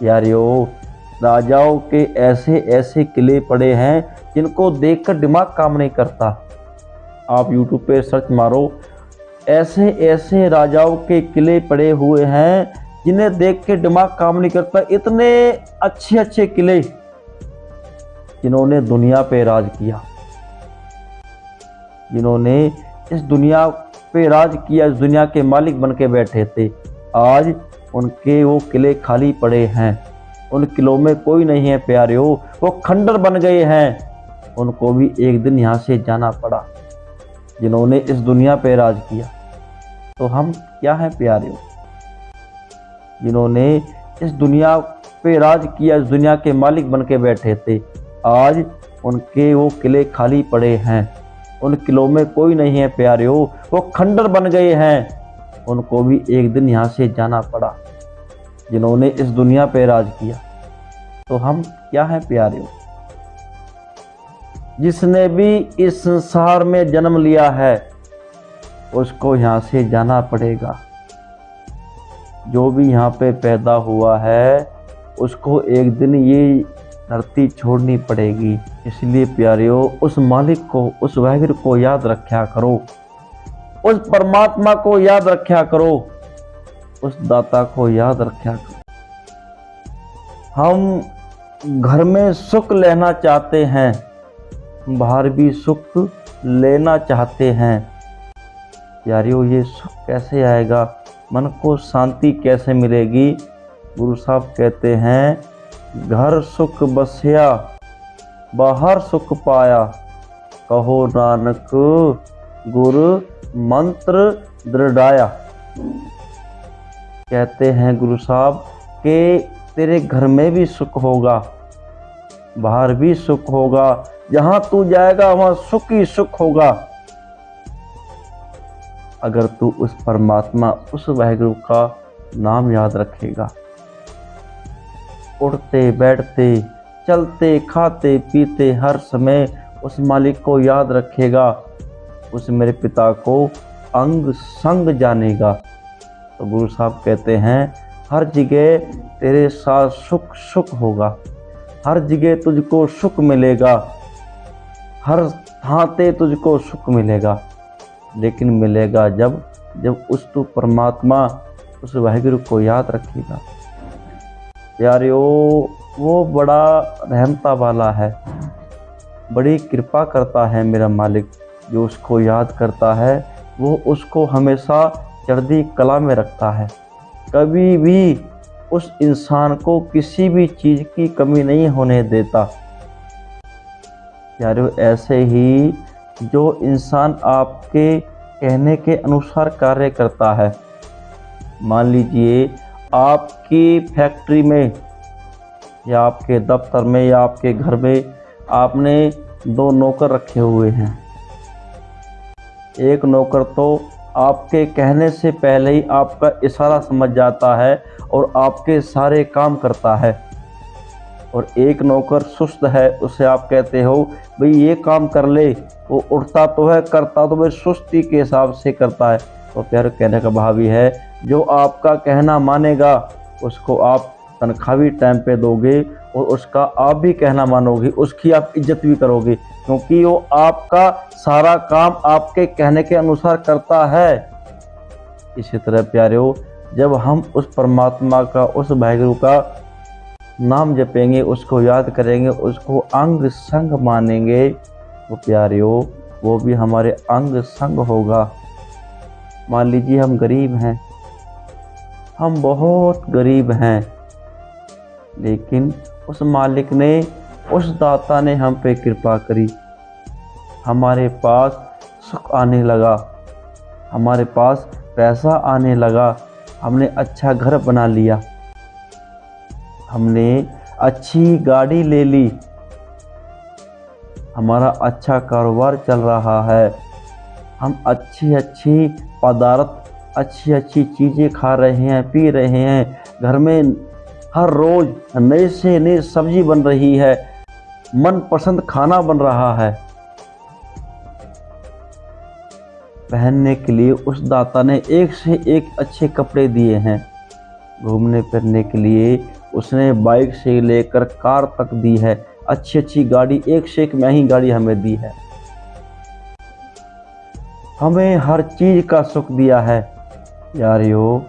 यारियों, राजाओं के ऐसे ऐसे किले पड़े हैं जिनको देखकर दिमाग काम नहीं करता। आप यूट्यूब पे सर्च मारो, ऐसे ऐसे राजाओं के किले पड़े हुए हैं जिन्हें देख के दिमाग काम नहीं करता। इतने अच्छे अच्छे किले जिन्होंने दुनिया पे राज किया, जिन्होंने इस दुनिया पे राज किया, इस दुनिया के मालिक बन के बैठे थे, आज उनके वो किले खाली पड़े हैं। उन किलों में कोई नहीं है प्यारियों, वो खंडर बन गए हैं। उनको भी एक दिन यहाँ से जाना पड़ा, जिन्होंने इस दुनिया पे राज किया। तो हम क्या हैं प्यारियों, जिन्होंने इस दुनिया पे राज किया, इस दुनिया के मालिक बन के बैठे थे, आज उनके वो किले खाली पड़े हैं। उन किलों में कोई नहीं है प्यारियों, वो खंडर बन गए हैं। उनको भी एक दिन यहाँ से जाना पड़ा, जिन्होंने इस दुनिया पे राज किया। तो हम क्या हैं प्यारियों, जिसने भी इस संसार में जन्म लिया है उसको यहाँ से जाना पड़ेगा। जो भी यहाँ पे पैदा हुआ है उसको एक दिन ये धरती छोड़नी पड़ेगी। इसलिए प्यारियों, उस मालिक को, उस वाहिगुरु को याद रखा करो, उस परमात्मा को याद रखा करो, उस दाता को याद रखा करो। हम घर में सुख लेना चाहते हैं, बाहर भी सुख लेना चाहते हैं। यारियों, ये सुख कैसे आएगा, मन को शांति कैसे मिलेगी? गुरु साहब कहते हैं, घर सुख बसिया बाहर सुख पाया, कहो नानक गुरु मंत्र दृढ़ाया। कहते हैं गुरु साहब कि तेरे घर में भी सुख होगा, बाहर भी सुख होगा, जहां तू जाएगा वहां सुख ही सुख होगा, अगर तू उस परमात्मा, उस वाहिगुरु का नाम याद रखेगा। उठते बैठते चलते खाते पीते हर समय उस मालिक को याद रखेगा, उस मेरे पिता को अंग संग जानेगा। तो गुरु साहब कहते हैं, हर जगह तेरे साथ सुख सुख होगा, हर जगह तुझको सुख मिलेगा, हर थाते तुझको सुख मिलेगा। लेकिन मिलेगा जब उस तू परमात्मा, उस वाहिगुरु को याद रखेगा। यारियों, वो बड़ा रहमता वाला है, बड़ी कृपा करता है मेरा मालिक। जो उसको याद करता है वो उसको हमेशा चढ़ती कला में रखता है। कभी भी उस इंसान को किसी भी चीज़ की कमी नहीं होने देता। यारियों, ऐसे ही जो इंसान आपके कहने के अनुसार कार्य करता है, मान लीजिए आपकी फैक्ट्री में या आपके दफ्तर में या आपके घर में आपने 2 नौकर रखे हुए हैं। एक नौकर तो आपके कहने से पहले ही आपका इशारा समझ जाता है और आपके सारे काम करता है, और एक नौकर सुस्त है, उसे आप कहते हो भाई ये काम कर ले, वो उठता तो है, करता तो भाई सुस्ती के हिसाब से करता है। तो प्यार, कहने का भाव ही है, जो आपका कहना मानेगा उसको आप तनख्वाह भी टाइम पे दोगे और उसका आप भी कहना मानोगे, उसकी आप इज्जत भी करोगे, क्योंकि वो आपका सारा काम आपके कहने के अनुसार करता है। इसी तरह प्यारेओ, जब हम उस परमात्मा का, उस वाहिगुरु का नाम जपेंगे, उसको याद करेंगे, उसको अंग संग मानेंगे, तो प्यारेओ वो भी हमारे अंग संग होगा। मान लीजिए हम गरीब हैं, हम बहुत गरीब हैं, लेकिन उस मालिक ने, उस दाता ने हम पे कृपा करी, हमारे पास सुख आने लगा, हमारे पास पैसा आने लगा, हमने अच्छा घर बना लिया, हमने अच्छी गाड़ी ले ली, हमारा अच्छा कारोबार चल रहा है, हम अच्छी अच्छी पदार्थ, अच्छी अच्छी चीज़ें खा रहे हैं, पी रहे हैं, घर में हर रोज़ नए से नई सब्जी बन रही है, मनपसंद खाना बन रहा है। पहनने के लिए उस दाता ने एक से एक अच्छे कपड़े दिए हैं, घूमने फिरने के लिए उसने बाइक से लेकर कार तक दी है, अच्छी अच्छी गाड़ी, एक से एक महंगी गाड़ी हमें दी है, हमें हर चीज़ का सुख दिया है। यारियों,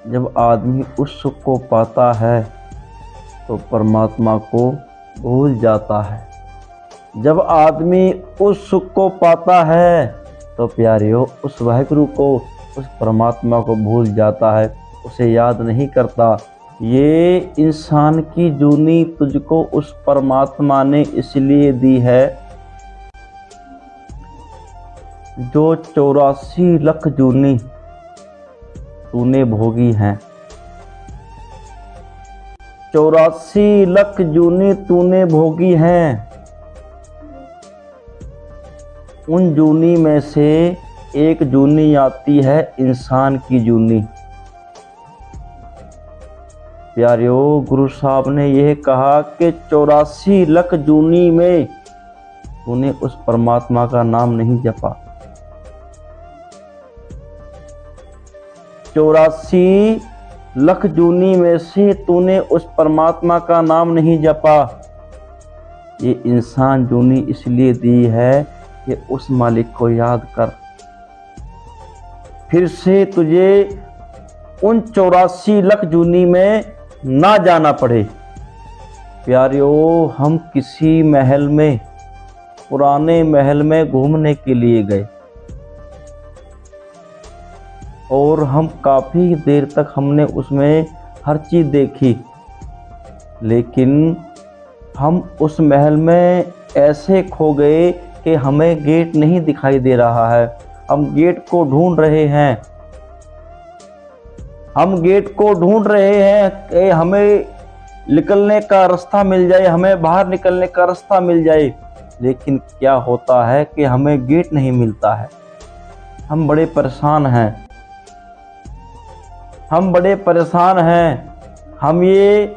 जब आदमी उस सुख को पाता है तो परमात्मा को भूल जाता है। जब आदमी उस सुख को पाता है तो प्यारियों उस वाहिगुरु को, उस परमात्मा को भूल जाता है, उसे याद नहीं करता। ये इंसान की जूनी तुझको उस परमात्मा ने इसलिए दी है जो 84 लाख जूनी तूने भोगी हैं। 84 लाख जूनी तूने भोगी हैं। उन जूनी में से एक जूनी आती है इंसान की जूनी। प्यारियों, गुरु साहब ने यह कहा कि 84 लाख जूनी में तूने उस परमात्मा का नाम नहीं जपा। 84 लाख जूनी में से तूने उस परमात्मा का नाम नहीं जपा। ये इंसान जूनी इसलिए दी है कि उस मालिक को याद कर, फिर से तुझे उन 84 लाख जूनी में ना जाना पड़े। प्यारियों, हम किसी महल में, पुराने महल में घूमने के लिए गए और हम काफ़ी देर तक हमने उसमें हर चीज़ देखी, लेकिन हम उस महल में ऐसे खो गए कि हमें गेट नहीं दिखाई दे रहा है। हम गेट को ढूंढ रहे हैं, हम गेट को ढूंढ रहे हैं कि हमें निकलने का रास्ता मिल जाए, हमें बाहर निकलने का रास्ता मिल जाए, लेकिन क्या होता है कि हमें गेट नहीं मिलता है। हम बड़े परेशान हैं, हम बड़े परेशान हैं। हम ये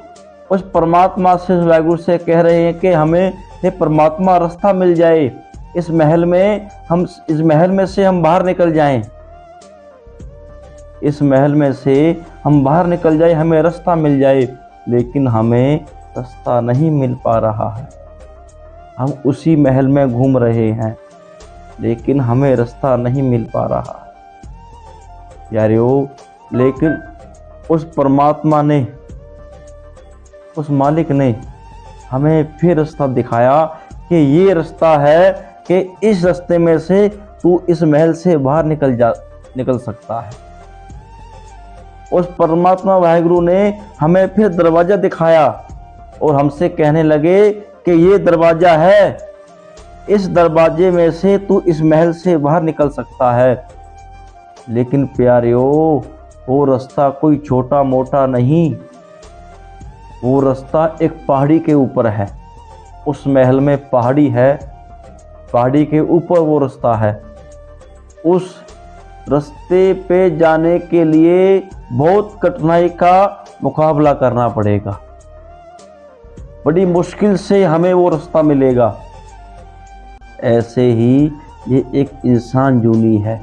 उस परमात्मा से, वाहिगुरु से कह रहे हैं कि हमें ये परमात्मा रास्ता मिल जाए, इस महल में, हम इस महल में से हम बाहर निकल जाएं, इस महल में से हम बाहर निकल जाए, हमें रास्ता मिल जाए, लेकिन हमें रास्ता नहीं मिल पा रहा है। हम उसी महल में घूम रहे हैं, लेकिन हमें रास्ता नहीं मिल पा रहा है। यारियों, लेकिन उस परमात्मा ने, उस मालिक ने हमें फिर रास्ता दिखाया कि ये रास्ता है कि इस रास्ते में से तू इस महल से बाहर निकल सकता है। उस परमात्मा वाहिगुरु ने हमें फिर दरवाज़ा दिखाया और हमसे कहने लगे कि ये दरवाज़ा है, इस दरवाजे में से तू इस महल से बाहर निकल सकता है। लेकिन प्यारियों, वो रास्ता कोई छोटा मोटा नहीं, वो रास्ता एक पहाड़ी के ऊपर है। उस महल में पहाड़ी है, पहाड़ी के ऊपर वो रास्ता है। उस रास्ते पे जाने के लिए बहुत कठिनाई का मुकाबला करना पड़ेगा, बड़ी मुश्किल से हमें वो रास्ता मिलेगा। ऐसे ही ये एक इंसान जूनी है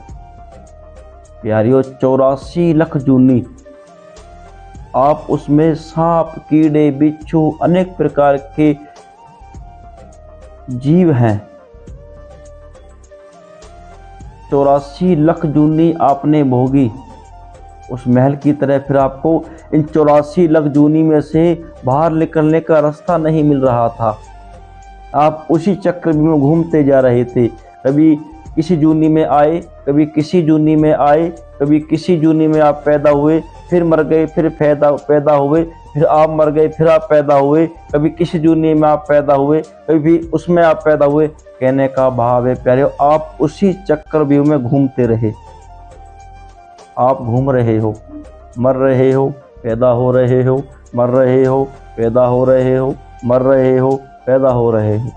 प्यारियों, 84 लाख जूनी। आप उसमें सांप, कीड़े, बिच्छू, अनेक प्रकार के जीव हैं। 84 लाख जूनी आपने भोगी उस महल की तरह। फिर आपको इन 84 लाख जूनी में से बाहर निकलने का रास्ता नहीं मिल रहा था। आप उसी चक्र में घूमते जा रहे थे, कभी किसी जूनी में आए, कभी किसी जूनी में आए, कभी किसी जूनी में आप पैदा हुए, फिर मर गए, फिर पैदा हुए, फिर आप मर गए, फिर आप पैदा हुए, कभी किसी जूनी में आप पैदा हुए, कभी उसमें आप पैदा हुए। कहने का भाव है प्यारे, आप उसी चक्रव्यूह में घूमते रहे। आप घूम रहे हो, मर रहे हो, पैदा हो रहे हो, मर रहे हो, पैदा हो रहे हो, मर रहे हो, पैदा हो रहे हो,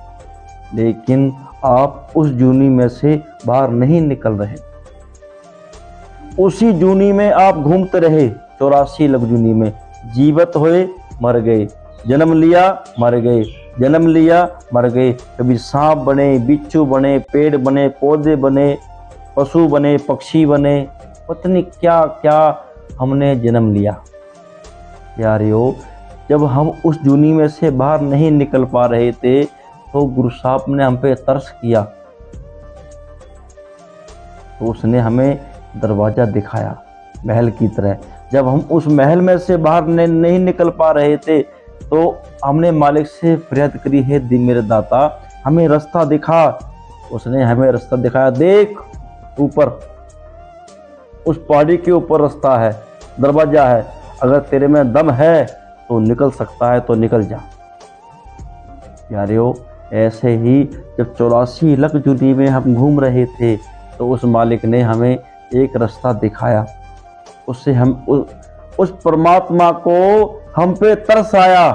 लेकिन आप उस जूनी में से बाहर नहीं निकल रहे। उसी जूनी में आप घूमते रहे, 84 लाख जूनी में। जीवित हुए, मर गए, जन्म लिया, मर गए, जन्म लिया, मर गए। कभी सांप बने, बिच्छू बने, पेड़ बने, पौधे बने, पशु बने, पक्षी बने, पता नहीं क्या क्या हमने जन्म लिया। यारियों, जब हम उस जूनी में से बाहर नहीं निकल पा रहे थे तो गुरु साहब ने हम पे तरस किया, तो उसने हमें दरवाज़ा दिखाया महल की तरह। जब हम उस महल में से बाहर नहीं निकल पा रहे थे तो हमने मालिक से फरियाद करी, है मेरे दाता हमें रास्ता दिखा। उसने हमें रास्ता दिखाया, देख ऊपर उस पहाड़ी के ऊपर रास्ता है, दरवाज़ा है, अगर तेरे में दम है तो निकल सकता है तो निकल जा। प्यारियों, ऐसे ही जब 84 लाख जूनी में हम घूम रहे थे तो उस मालिक ने हमें एक रास्ता दिखाया। उससे हम उस परमात्मा को हम पे तरस आया।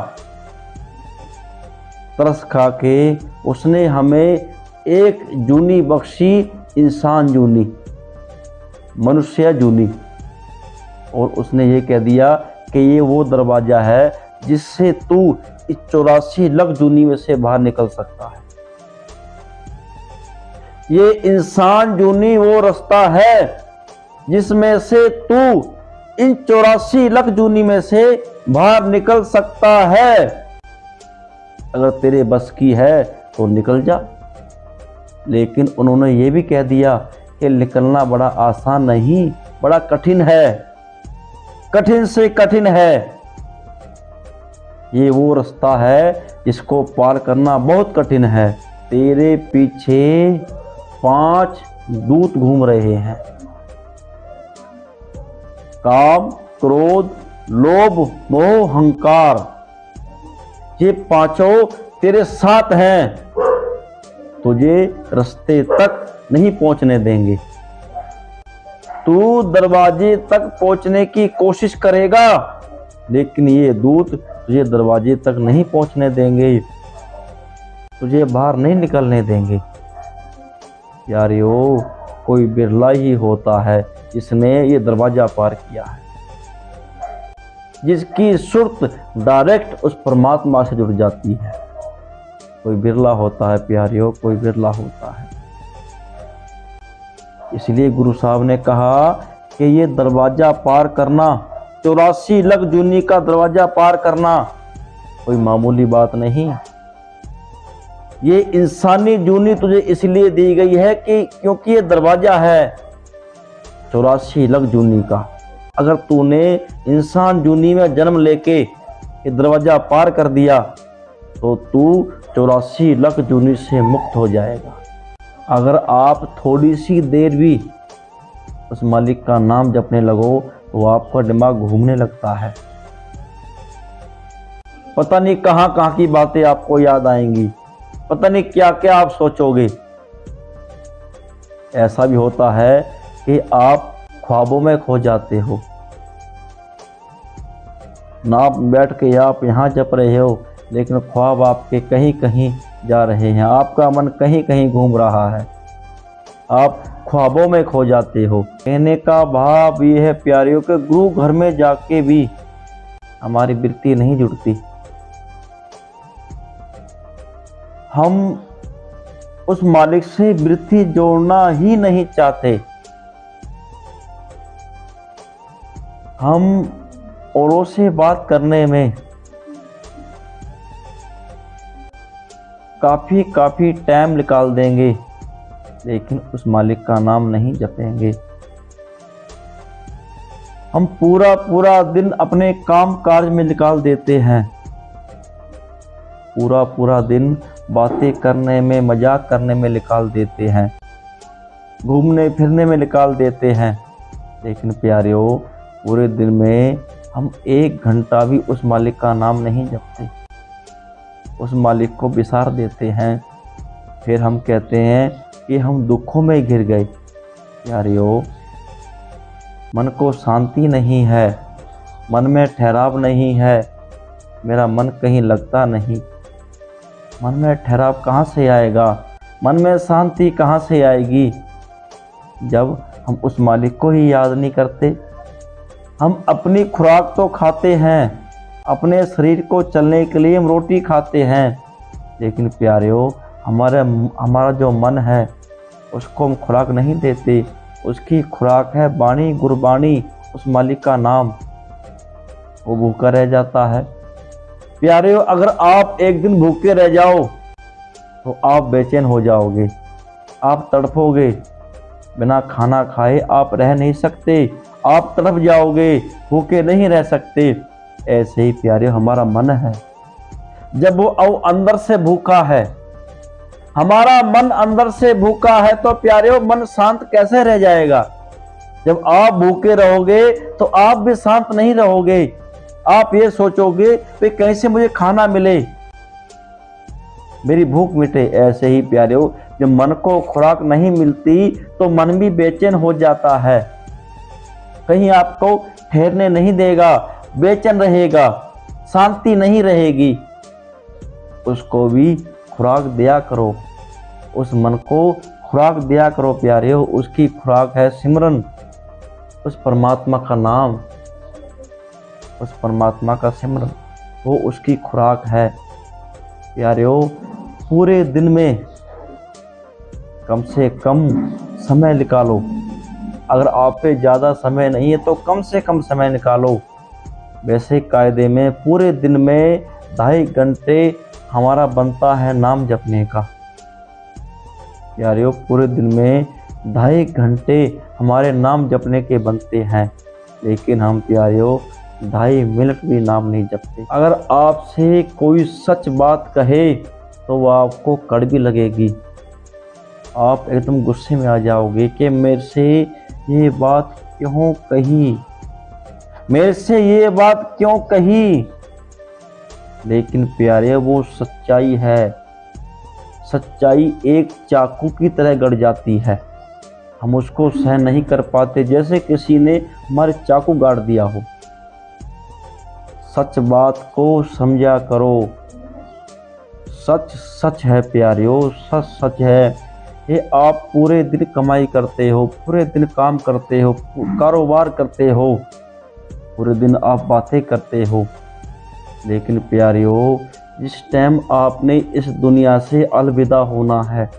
तरस खा के उसने हमें एक जूनी बख्शी, इंसान जूनी, मनुष्य जूनी, और उसने ये कह दिया कि ये वो दरवाज़ा है जिससे तू इस 84 लाख जूनी में से बाहर निकल सकता है। ये इंसान जूनी वो रास्ता है जिसमें से तू इन 84 लाख जूनी में से बाहर निकल सकता है। अगर तेरे बस की है तो निकल जा। लेकिन उन्होंने ये भी कह दिया कि निकलना बड़ा आसान नहीं, बड़ा कठिन है, कठिन से कठिन है। ये वो रास्ता है जिसको पार करना बहुत कठिन है। तेरे पीछे 5 दूत घूम रहे हैं, काम, क्रोध, लोभ, मोह, अहंकार, ये 5 तेरे साथ हैं, तुझे रास्ते तक नहीं पहुंचने देंगे। तू दरवाजे तक पहुंचने की कोशिश करेगा लेकिन ये दूत तुझे दरवाजे तक नहीं पहुंचने देंगे, तुझे बाहर नहीं निकलने देंगे। यारियों, कोई बिरला ही होता है जिसने ये दरवाजा पार किया है, जिसकी सुरत डायरेक्ट उस परमात्मा से जुड़ जाती है। कोई बिरला होता है प्यारियों, कोई बिरला होता है। इसलिए गुरु साहब ने कहा कि ये दरवाजा पार करना, 84 लाख जूनी का दरवाजा पार करना कोई मामूली बात नहीं। ये इंसानी जूनी तुझे इसलिए दी गई है कि क्योंकि ये दरवाजा है 84 लाख जूनी का। अगर तूने इंसान जूनी में जन्म लेके ये दरवाजा पार कर दिया तो तू 84 लाख जूनी से मुक्त हो जाएगा। अगर आप थोड़ी सी देर भी उस मालिक का नाम जपने लगो तो आपका दिमाग घूमने लगता है। पता नहीं कहाँ कहाँ की बातें आपको याद आएंगी, पता नहीं क्या क्या आप सोचोगे। ऐसा भी होता है कि आप ख्वाबों में खो जाते हो, ना आप बैठ के आप यहाँ जप रहे हो लेकिन ख्वाब आपके कहीं कहीं जा रहे हैं, आपका मन कहीं कहीं घूम रहा है, आप ख्वाबों में खो जाते हो। कहने का भाव ये है प्यारियों के गुरु घर में जाके भी हमारी वृत्ति नहीं जुड़ती। हम उस मालिक से वृत्ति जोड़ना ही नहीं चाहते। हम औरों से बात करने में काफ़ी टाइम निकाल देंगे लेकिन उस मालिक का नाम नहीं जपेंगे। हम पूरा दिन अपने काम काज में निकाल देते हैं, पूरा दिन बातें करने में, मजाक करने में निकाल देते हैं, घूमने फिरने में निकाल देते हैं। लेकिन प्यारियों, पूरे दिन में हम 1 घंटा भी उस मालिक का नाम नहीं जपते, उस मालिक को बिसार देते हैं। फिर हम कहते हैं कि हम दुखों में गिर गए। यारियों, मन को शांति नहीं है, मन में ठहराव नहीं है, मेरा मन कहीं लगता नहीं। मन में ठहराव कहाँ से आएगा, मन में शांति कहाँ से आएगी जब हम उस मालिक को ही याद नहीं करते। हम अपनी खुराक तो खाते हैं, अपने शरीर को चलने के लिए हम रोटी खाते हैं, लेकिन प्यारियों, हमारा जो मन है उसको हम खुराक नहीं देते। उसकी खुराक है बाणी गुरबाणी, उस मालिक का नाम। वो भूखा रह जाता है, प्यारेओ, अगर आप एक दिन भूखे रह जाओ तो आप बेचैन हो जाओगे, आप तड़पोगे, बिना खाना खाए आप रह नहीं सकते, आप तड़प जाओगे, भूखे नहीं रह सकते। ऐसे ही प्यारेओ हमारा मन है, जब वो अंदर से भूखा है, हमारा मन अंदर से भूखा है, तो प्यारेओ मन शांत कैसे रह जाएगा। जब आप भूखे रहोगे तो आप भी शांत नहीं रहोगे, आप ये सोचोगे कि कैसे मुझे खाना मिले, मेरी भूख मिटे। ऐसे ही प्यारेओ जब मन को खुराक नहीं मिलती तो मन भी बेचैन हो जाता है, कहीं आपको ठहरने नहीं देगा, बेचैन रहेगा, शांति नहीं रहेगी। उसको भी खुराक दिया करो, उस मन को खुराक दिया करो प्यारेओ। उसकी खुराक है सिमरन, उस परमात्मा का नाम, उस परमात्मा का सिमरन, वो उसकी खुराक है प्यारेओ। पूरे दिन में कम से कम समय निकालो, अगर आप पे ज़्यादा समय नहीं है तो कम से कम समय निकालो। वैसे कायदे में पूरे दिन में 2.5 घंटे हमारा बनता है नाम जपने का प्यारेओ। पूरे दिन में 2.5 घंटे हमारे नाम जपने के बनते हैं, लेकिन हम प्यारेओ 2.5 मिनट भी नाम नहीं जपते। अगर आपसे कोई सच बात कहे तो वह आपको कड़वी लगेगी, आप एकदम गुस्से में आ जाओगे कि मेरे से ये बात क्यों कही, मेरे से ये बात क्यों कही। लेकिन प्यारे वो सच्चाई है, सच्चाई एक चाकू की तरह गड़ जाती है, हम उसको सहन नहीं कर पाते, जैसे किसी ने हमारे चाकू गाड़ दिया हो। सच बात को समझा करो, सच सच है प्यारियों, सच सच है। ये आप पूरे दिन कमाई करते हो, पूरे दिन काम करते हो, कारोबार करते हो, पूरे दिन आप बातें करते हो, लेकिन प्यारियों जिस टाइम आपने इस दुनिया से अलविदा होना है,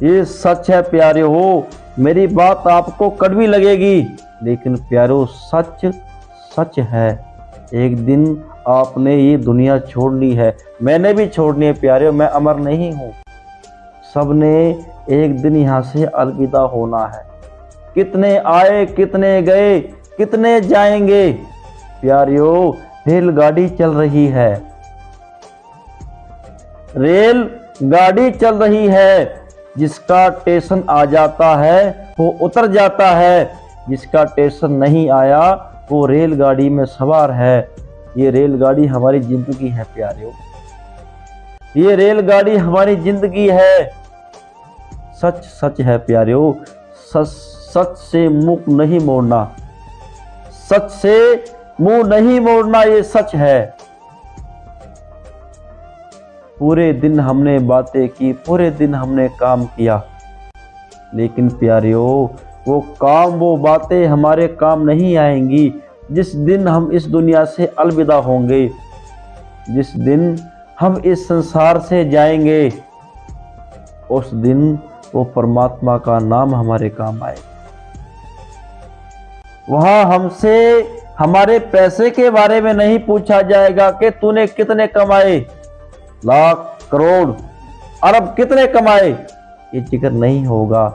ये सच है प्यारियों। मेरी बात आपको कड़वी लगेगी, लेकिन प्यारियों सच सच है। एक दिन आपने ये दुनिया छोड़नी है, मैंने भी छोड़नी है प्यारियों, मैं अमर नहीं हूँ। सबने एक दिन यहाँ से अलविदा होना है। कितने आए, कितने गए, कितने जाएंगे प्यारियों। रेलगाड़ी चल रही है, रेल गाड़ी चल रही है। जिसका स्टेशन आ जाता है वो उतर जाता है, जिसका स्टेशन नहीं आया वो रेलगाड़ी में सवार है। ये रेलगाड़ी हमारी जिंदगी है प्यारियों, ये रेलगाड़ी हमारी जिंदगी है। सच सच है प्यारियों, सच सच से मुंह नहीं मोड़ना, सच से मुंह नहीं मोड़ना, ये सच है। पूरे दिन हमने बातें की, पूरे दिन हमने काम किया, लेकिन प्यारियों वो काम, वो बातें हमारे काम नहीं आएंगी जिस दिन हम इस दुनिया से अलविदा होंगे, जिस दिन हम इस संसार से जाएंगे। उस दिन वो परमात्मा का नाम हमारे काम आए। वहां हमसे हमारे पैसे के बारे में नहीं पूछा जाएगा कि तूने कितने कमाए, लाख करोड़ अरब कितने कमाए, ये जिक्र नहीं होगा।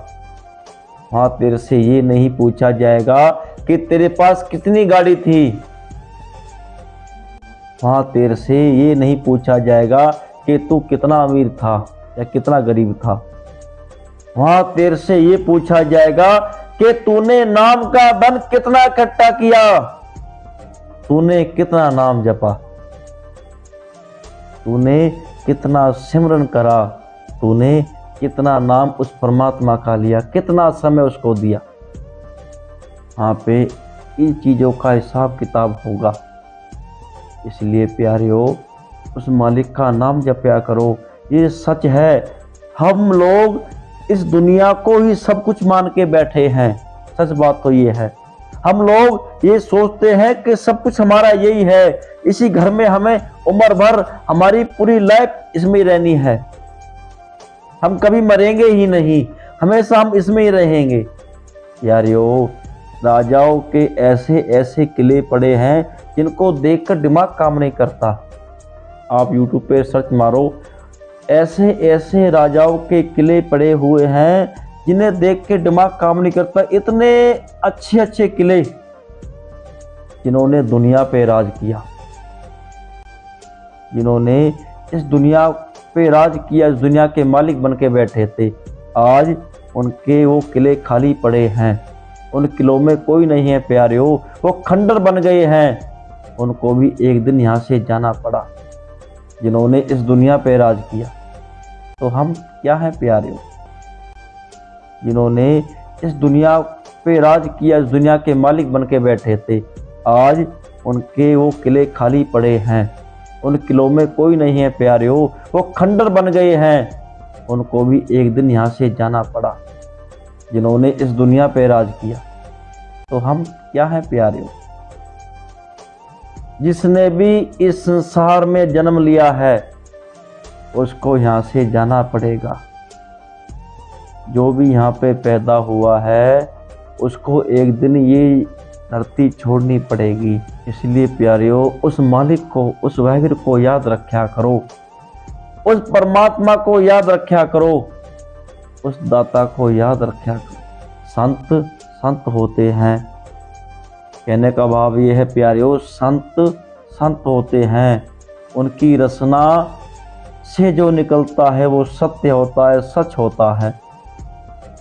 वहां तेरे से ये नहीं पूछा जाएगा कि तेरे पास कितनी गाड़ी थी, वहां तेरे से ये नहीं पूछा जाएगा कि तू कितना अमीर था या कितना गरीब था। वहां तेरे से ये पूछा जाएगा कि तूने नाम का धन कितना इकट्ठा किया, तूने कितना नाम जपा, तूने कितना सिमरन करा, तूने कितना नाम उस परमात्मा का लिया, कितना समय उसको दिया। वहाँ पे इन चीज़ों का हिसाब किताब होगा। इसलिए प्यारियों उस मालिक का नाम जपया करो। ये सच है, हम लोग इस दुनिया को ही सब कुछ मान के बैठे हैं। सच बात तो ये है, हम लोग ये सोचते हैं कि सब कुछ हमारा यही है, इसी घर में हमें उम्र भर, हमारी पूरी लाइफ इसमें ही रहनी है, हम कभी मरेंगे ही नहीं, हमेशा हम इसमें ही रहेंगे। यारियों राजाओं के ऐसे ऐसे किले पड़े हैं जिनको देखकर दिमाग काम नहीं करता। आप YouTube पे सर्च मारो, ऐसे ऐसे राजाओं के किले पड़े हुए हैं जिन्हें देख के दिमाग काम नहीं करता। इतने अच्छे अच्छे किले जिन्होंने दुनिया पे राज किया, जिन्होंने इस दुनिया पे राज किया, इस दुनिया के मालिक बन के बैठे थे, आज उनके वो किले खाली पड़े हैं। उन किलों में कोई नहीं है प्यारियों, वो खंडर बन गए हैं। उनको भी एक दिन यहाँ से जाना पड़ा, जिन्होंने इस दुनिया पे राज किया। तो हम क्या हैं प्यारियों, जिन्होंने इस दुनिया पे राज किया, इस दुनिया के मालिक बन के बैठे थे, आज उनके वो किले खाली पड़े हैं। उन किलों में कोई नहीं है प्यारियों, वो खंडर बन गए हैं। उनको भी एक दिन यहाँ से जाना पड़ा, जिन्होंने इस दुनिया पे राज किया। तो हम क्या हैं प्यारियों, जिसने भी इस संसार में जन्म लिया है उसको यहाँ से जाना पड़ेगा। जो भी यहाँ पे पैदा हुआ है उसको एक दिन ये धरती छोड़नी पड़ेगी। इसलिए प्यारियों, उस मालिक को, उस वाहिगुरु को याद रखा करो, उस परमात्मा को याद रखा करो, उस दाता को याद रखा करो। संत संत होते हैं, कहने का भाव ये है प्यारियों, संत संत होते हैं। उनकी रचना से जो निकलता है वो सत्य होता है, सच होता है।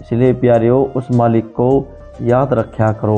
इसलिए प्यारियों, उस मालिक को याद रखा करो।